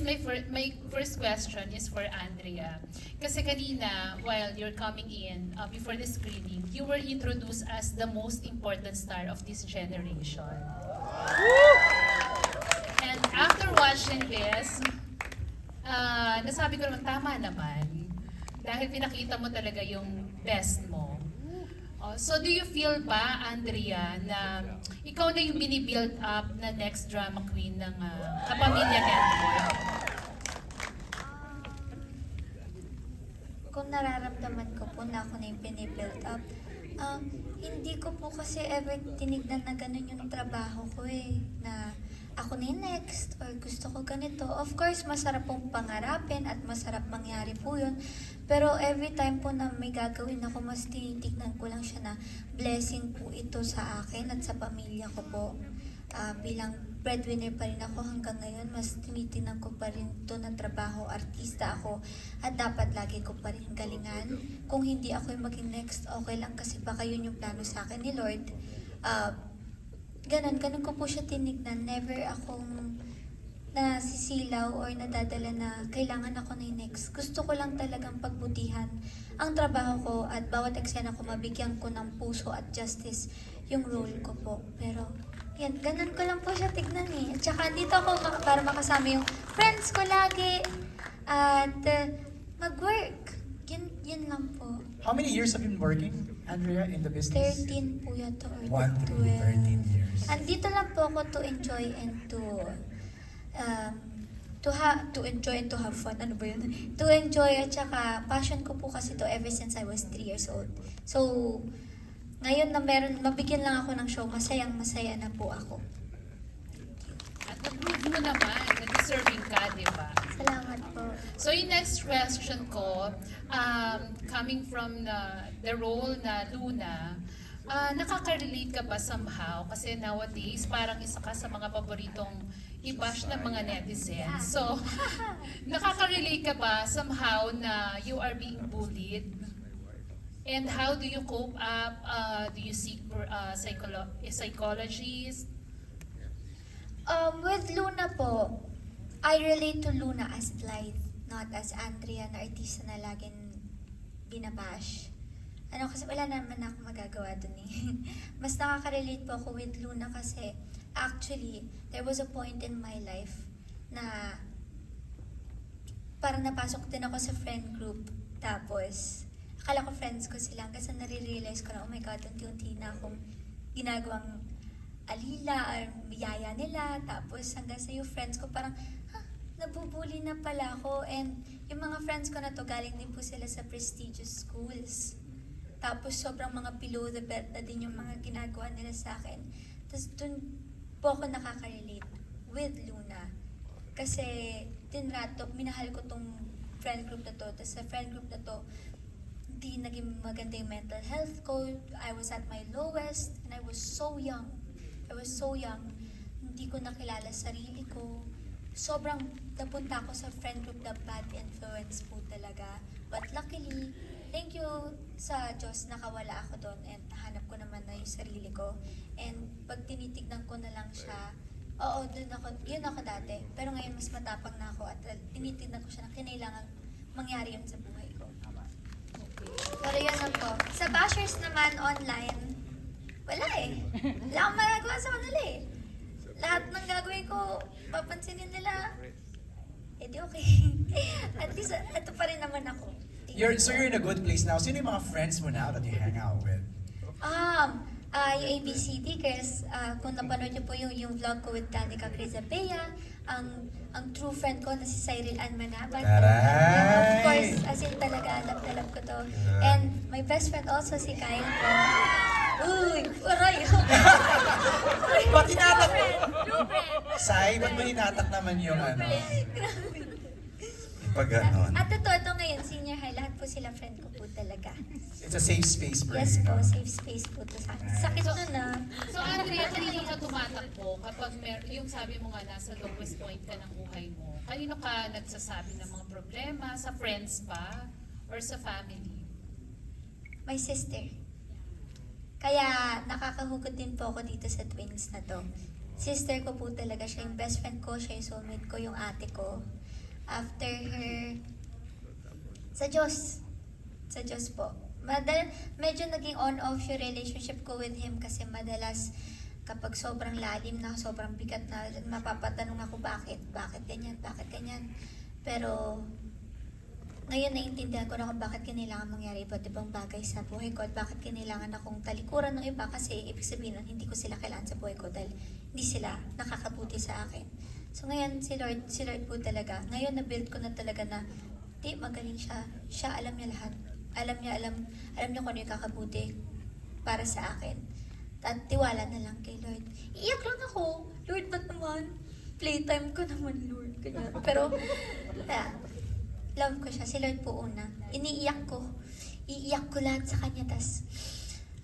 my first question is for Andrea. Kasi kanina, while you're coming in, before the screening, you were introduced as the most important star of this generation. And after watching this, nasabi ko naman, tama naman. Dahil pinakita mo talaga yung best mo. So do you feel ba, Andrea, na ikaw na yung binibuild up na next drama queen ng Kapamilya Network? Kung nararamdaman ko po na ako na yung binibuild up, hindi ko po kasi ever tinignan na ganun yung trabaho ko na ako na yung next or gusto ko ganito. Of course, masarap pong pangarapin at masarap mangyari po yun. Pero every time po na may gagawin ako, mas tinitignan ko lang siya na blessing po ito sa akin at sa pamilya ko po. Bilang breadwinner pa rin ako hanggang ngayon, mas tinitingnan ko pa rin ito na trabaho, artista ako, at dapat lagi ko pa rin galingan. Kung hindi ako yung maging next, okay lang kasi baka yun yung plano sa akin ni Lord. Ganun ko po siya tinignan. Never akong nasisilaw or nadadala na kailangan ako na yung next. Gusto ko lang talagang pagbutihan ang trabaho ko at bawat eksena ko mabigyan ko ng puso at justice yung role ko po. Pero yan, ganun ko lang po siya tignan At saka dito ako para makasama yung friends ko lagi at mag-work. Yun lang po. How many years have you been working, Andrea, in the business? 13 po yata or 13 years. Andito lang po ako to enjoy and to enjoy and to have fun. Ano ba yun? To enjoy at saka passion ko po kasi to ever since I was 3 years old. So, ngayon na mabigyan lang ako ng show, masayang-masaya na po ako. At nag-prove mo naman na deserving ka, di ba? Salamat po. So yung next question ko, coming from the role na Luna, nakaka-relate ka ba somehow? Kasi nowadays, parang isa ka sa mga paboritong i-bash ng mga netizens. So, nakaka-relate ka ba somehow na you are being bullied? And how do you cope up? Do you seek for psychologists? With Luna po, I relate to Luna as Blythe, not as Andrea na artista na laging binabash. Kasi wala naman ako magagawa dun Mas nakaka-relate po ako with Luna kasi actually, there was a point in my life na parang napasok din ako sa friend group. Tapos, akala ko friends ko sila kasi nare-realize ko na, oh my God, unti-unti na akong ginagawang alila or biyaya nila. Tapos hanggang sa yung friends ko parang, nabubuli na pala ako. And yung mga friends ko na to, galing din po sila sa prestigious schools. Tapos sobrang mga below the belt na din yung mga ginagawa nila sa akin. Tapos dun po ako nakaka-relate with Luna. Kasi minahal ko tong friend group na to. Tapos sa friend group na to, hindi naging maganda yung mental health ko. I was at my lowest and I was so young. Hindi ko nakilala sarili ko. Sobrang napunta ako sa friend group na bad influence po talaga. But luckily, thank you sa Diyos, nakawala ako doon and nahanap ko naman na yung sarili ko. And pag tinitignan ko na lang siya, yun ako dati. Pero ngayon mas matapang na ako at tinitignan ko siya na kinailangan mangyari yun sa buhay ko. Pero yun lang po. Sa bashers naman online, wala Wala akong magagawa sa kanila Lahat ng gagawin ko, papansinin nila. Di okay. At least, ito pa rin naman ako. So you're in a good place now. Sino yung mga friends mo now that you hang out with? Yung ABCD, guys, kung napanood niyo po yung vlog ko with Danica Crizapea, ang true friend ko na si Cyril Ann Manabat. Of course, as in talaga, alam ko to. And my best friend also, si Kyle po. Uy, aray! Ba't tinatak mo? Sai, ba't mo tinatak naman yung Pag ganon. At ito ngayon, senior high, lahat po sila friend ko po talaga. It's a safe space for Yes you. po, safe space po to sa akin. Sakit nun So Andrea, kanino ka tumatakbo kapag yung sabi mo nga nasa lowest point ka ng buhay mo? Kanino ka nagsasabi ng mga problema? Sa friends ba? Or sa family? My sister. Kaya nakakahugot din po ako dito sa twins na to. Sister ko po talaga, siya yung best friend ko, siya yung soulmate ko, yung ate ko. After her, sa Diyos po. Medyo naging on-off yung relationship ko with him kasi madalas kapag sobrang lalim na, sobrang bigat na, mapapatanong ako bakit ganyan. Pero ngayon naiintindihan ko na kung bakit kailangan mangyari iba't ibang bagay sa buhay ko at bakit kailangan akong talikuran ng iba kasi ibig sabihin nun, hindi ko sila kailangan sa buhay ko dahil hindi sila nakakabuti sa akin. So ngayon, si Lord po talaga. Ngayon, na-build ko na talaga na, magaling siya. Siya, alam niya lahat. Alam niya kung ano yung kakabuti para sa akin. At tiwala na lang kay Lord. Iyak lang ako. Lord, ba't naman? Playtime ko naman, Lord. Ganyan. Pero, love ko siya. Si Lord po una. Iniiyak ko. Iiyak ko lahat sa kanya. Tas,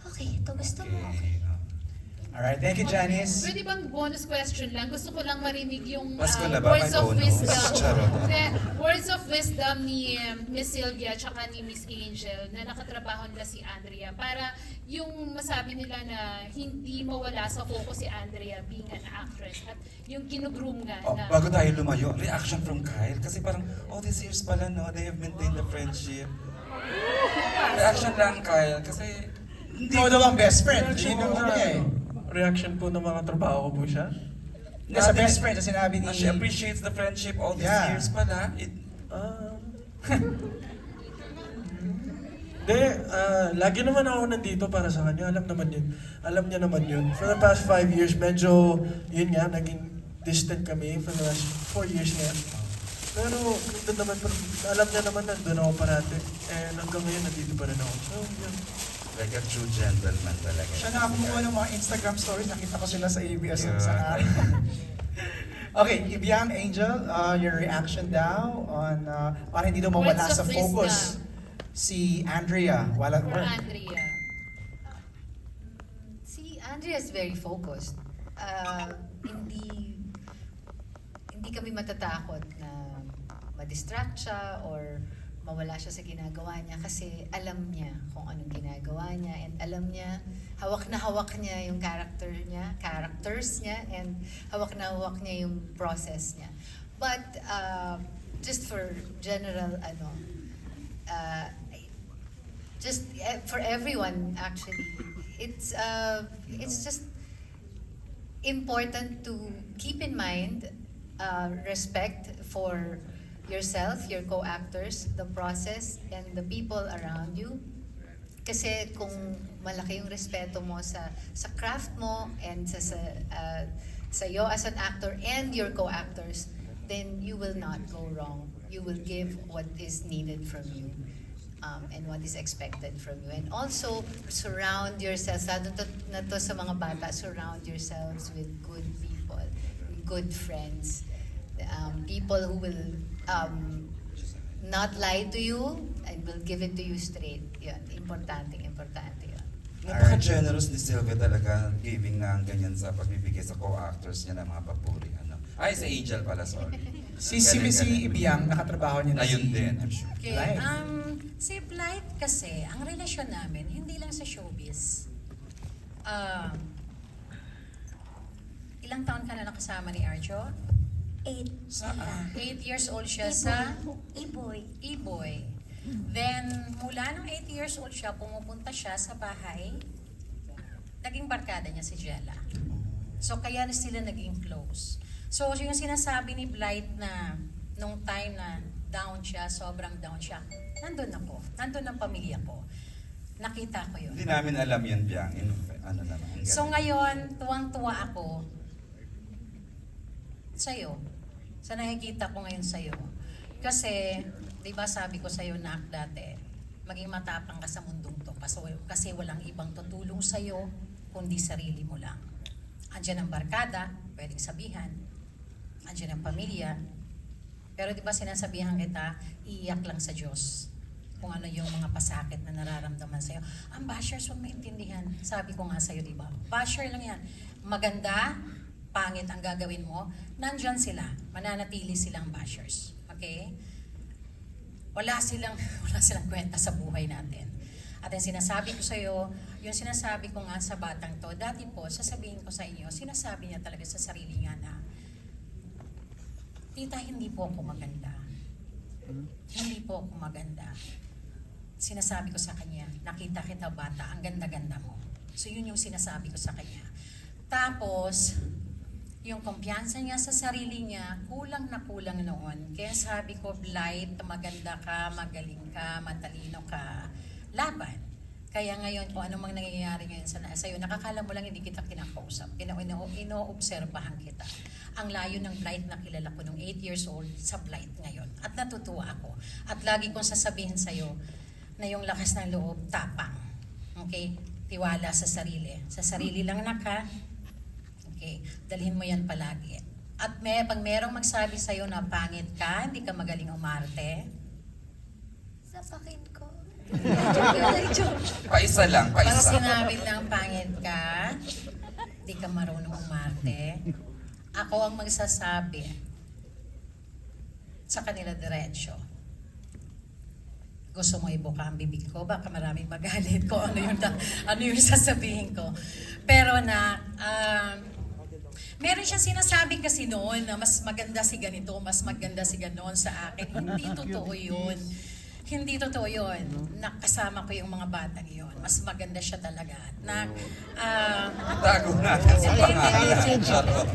okay, ito gusto mo. Okay. Alright, thank you, Janice. Pwede bang bonus question lang? Gusto ko lang marinig yung Pasko na ba? words May of bonus? wisdom. Charot. Hindi, words of wisdom ni Miss Sylvia tsaka ni Miss Angel na nakatrabaho nila si Andrea para yung masabi nila na hindi mawala sa focus si Andrea being an actress at yung ginugroom nga Oh, na bago tayo lumayo, reaction from Kyle. Kasi parang, all these years pala, no? They have maintained the friendship. Reaction lang, Kyle. Kasi, Ikaw daw ang best friend. Reaction Yun po ang na, niya eh. reaction po ng mga trabaho ko po siya. Hindi, sa best friend, sa sinabi ni... she appreciates the friendship all these Yeah. years pala. Hindi, lagi naman ako nandito para sa kanya. Alam naman yun. Alam niya naman yun. For the past 5 years, medyo, yun nga, naging distant kami for the last 4 years nga. Pero, nandun naman, alam niya naman nandun ako parati. And hanggang ngayon, nandito pa rin ako. So, yun. Like a true gentleman talaga. Siya nakakuha ng mga Instagram stories. Nakita ko sila sa ABS Yeah. sa araw. Okay, Ibiang, Angel, your reaction daw on para hindi daw mawala Words sa of focus wisdom. si Andrea while at for work. Andrea. Si Andrea is very focused. Hindi kami matatakot na ma-distract siya or mawala siya sa ginagawa niya kasi alam niya kung anong ginagawa niya and alam niya, hawak na hawak niya yung characters niya and hawak na hawak niya yung process niya. But just for general for everyone actually, it's just important to keep in mind respect for yourself, your co-actors, the process, and the people around you. Kasi kung malaki yung respeto mo sa craft mo and sa iyo as an actor and your co-actors, then you will not go wrong. You will give what is needed from you. And what is expected from you. And also, surround yourselves, lalo na to sa mga bata, surround yourselves with good people, good friends, people who will not lie to you and will give it to you straight. Yan, importante yun. Napaka-generous ni Sylvia talaga, giving na ang ganyan sa pagbibigay sa co-actors niya ng mga papuri. Ay, si Angel pala, sorry. Si Galing. Ibiang, nakatrabaho niya na Ayun si... din, I'm sure. Okay, Blythe. si Blythe kasi, ang relasyon namin, hindi lang sa showbiz. Ilang taon ka na nakasama ni Arjo? 8. Saan? 8 years old siya sa E-boy. E-boy. Then, mula nung 8 years old siya, pumupunta siya sa bahay, naging barkada niya si Jella. So, kaya na sila naging close. So, yung sinasabi ni Blythe na nung time na down siya, sobrang down siya, nandun ako. Nandun ang pamilya ko. Nakita ko yun. Hindi namin alam yun, Biang. Ano naman. ang So galing. ngayon, tuwang-tuwa ako sa'yo. Sa nakikita ko ngayon sa'yo. Kasi, di ba sabi ko sa'yo na dati, maging matapang ka sa mundong to kasi walang ibang tutulong sa'yo kundi sarili mo lang. Andiyan ang barkada, pwedeng sabihan. Andiyan ang pamilya. Pero di ba sinasabihan kita, iiyak lang sa Diyos kung ano yung mga pasakit na nararamdaman sa'yo. Ang bashers huwag maintindihan. Sabi ko nga sa'yo, di ba? Basher lang yan. Maganda, pangit ang gagawin mo, nandyan sila. Mananatili silang bashers. Okay? Wala silang kwenta sa buhay natin. At yung sinasabi ko sa'yo, yung sinasabi ko nga sa batang to, dati po, sasabihin ko sa inyo, sinasabi niya talaga sa sarili niya na, tita, hindi po ako maganda. Hindi po ako maganda. Sinasabi ko sa kanya, nakita kita bata, ang ganda-ganda mo. So yun yung sinasabi ko sa kanya. Tapos, yung kumpiyansa niya sa sarili niya, kulang na kulang noon. Kaya sabi ko, Blight, maganda ka, magaling ka, matalino ka, laban. Kaya ngayon, kung ano mang nangyayari ngayon sa'yo, nakakala mo lang hindi kita kinakausap. Ino-obserbahan kita. Ang layo ng Blight na kilala ko nung 8 years old sa Blight ngayon. At natutuwa ako. At lagi kong sasabihin sa'yo na yung lakas ng loob, tapang. Okay? Tiwala sa sarili. Sa sarili lang okay, dalhin mo yan palagi. At pag merong magsabi sa'yo na pangit ka, hindi ka magaling umarte, Sapakin ko. Paisa lang, pag paisa. sinabi lang pangit ka, hindi ka marunong umarte, ako ang magsasabi sa kanila diretsyo. Gusto mo ibuka ang bibig ko, baka maraming magalit ko ano yung sasabihin ko. Pero meron siya sinasabi kasi noon na mas maganda si ganito, mas maganda si ganon sa akin. Hindi totoo yun. Hindi totoo yun. Nakasama ko yung mga batang yun. Mas maganda siya talaga. Tago natin sa pangalan.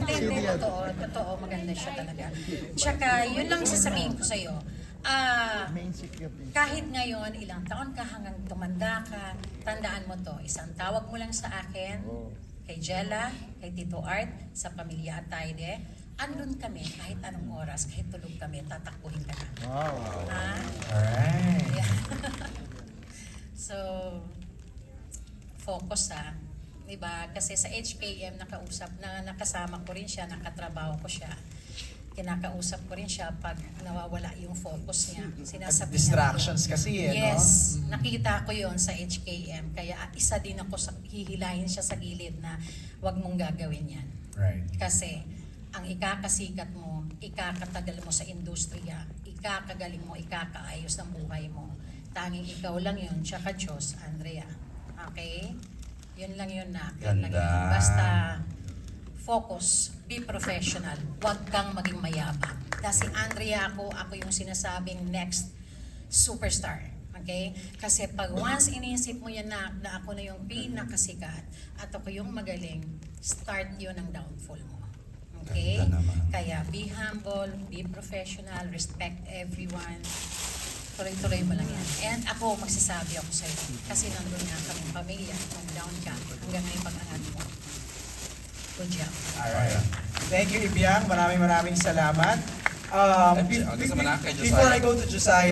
Hindi, totoo, maganda siya talaga. Tsaka, yun lang sasabihin ko sa'yo. Kahit ngayon, ilang taon ka hanggang tumanda ka, tandaan mo to, isang tawag mo lang sa akin, kay Jella, kay Tito Art, sa pamilya Atayde, andun kami kahit anong oras, kahit tulog kami, tatakbuhin ka na. Wow. Ha? Alright. Yeah. So, focus diba? Kasi sa HKM nakasama ko rin siya, nakatrabaho ko siya. Kinakausap ko rin siya pag nawawala yung focus niya. Sinasabi Distractions niya, kasi yes, nakita ko yon sa HKM. Kaya isa din ako hihilahin siya sa gilid na wag mong gagawin yan. Right. Kasi ang ikakasikat mo, ikakatagal mo sa industriya, ikakagaling mo, ikakaayos ng buhay mo. Tanging ikaw lang yun, tsaka Diyos, Andrea. Okay? Yun lang yun na. Yun lang yun. Ganda. Basta focus, be professional, huwag kang maging mayabang. Kasi Andrea ako yung sinasabing next superstar. Okay? Kasi pag once iniisip mo yan na ako na yung pinakasikat at ako yung magaling, start yun ang downfall mo. Okay? Ganda naman. Kaya be humble, be professional, respect everyone. Tuloy-tuloy mo lang yan. And ako, magsasabi ako sa'yo. Kasi nandun nga kaming pamilya, kung down ka, hanggang ngayon pag-angat mo. Good job. Alright. Thank you, Ibiang. Maraming salamat. Gusto mo na kay Josiah? Before I go to Josiah,